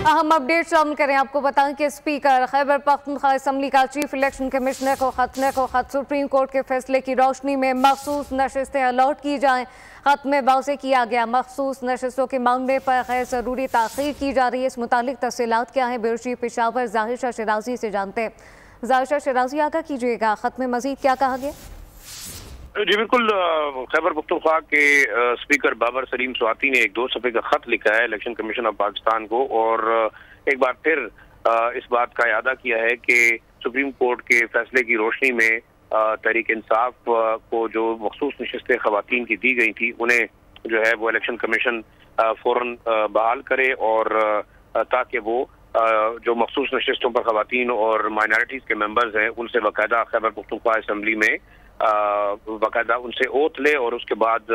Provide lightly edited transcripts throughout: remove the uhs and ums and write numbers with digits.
اہم اپڈیٹ شامل کریں۔ آپ کو بتائیں کہ اسپیکر خیبر پختونخوا اسمبلی کا چیف الیکشن کمشنر کو خط سپریم کورٹ کے فیصلے کی روشنی میں مخصوص نشستیں الاٹ کی جائیں۔ خط میں واضح کیا گیا مخصوص نشستوں کے معاملے پر غیر ضروری تاخیر کی جا رہی ہے۔ اس متعلق تفصیلات کیا ہیں، بیورو چیف پشاور ظاہر شاہ شیرازی سے جانتے ہیں۔ ظاہر شاہ شیرازی، آگاہ کیجیے گا، خط میں مزید کیا کہا گیا؟ جی بالکل، خیبر پختونخوا کے اسپیکر بابر سلیم سواتی نے ایک 2 صفحے کا خط لکھا ہے الیکشن کمیشن آف پاکستان کو، اور ایک بار پھر اس بات کا اعادہ کیا ہے کہ سپریم کورٹ کے فیصلے کی روشنی میں تحریک انصاف کو جو مخصوص نشستیں خواتین کی دی گئی تھی انہیں جو ہے وہ الیکشن کمیشن فوراً بحال کرے، اور تاکہ وہ جو مخصوص نشستوں پر خواتین اور مائنارٹیز کے ممبرز ہیں ان سے باقاعدہ خیبر پختونخوا اسمبلی میں باقاعدہ ان سے اوتھ لے، اور اس کے بعد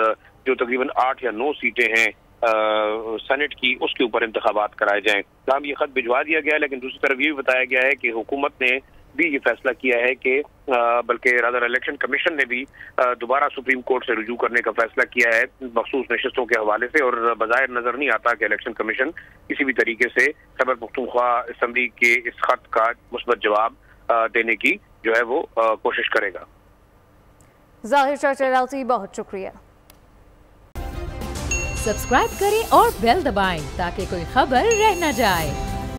جو تقریباً 8 یا 9 سیٹیں ہیں سینٹ کی، اس کے اوپر انتخابات کرائے جائیں۔ تاہم یہ خط بھجوا دیا گیا ہے، لیکن دوسری طرف یہ بھی بتایا گیا ہے کہ حکومت نے بھی یہ فیصلہ کیا ہے کہ بلکہ رادر الیکشن کمیشن نے بھی دوبارہ سپریم کورٹ سے رجوع کرنے کا فیصلہ کیا ہے مخصوص نشستوں کے حوالے سے، اور بظاہر نظر نہیں آتا کہ الیکشن کمیشن کسی بھی طریقے سے خیبر پختونخوا اسمبلی کے اس خط کا مثبت جواب دینے کی جو ہے وہ کوشش کرے گا۔ ظاہر شاہ شیرازی، بہت شکریہ۔ سبسکرائب کریں اور بیل دبائیں تاکہ کوئی خبر رہ نہ جائے۔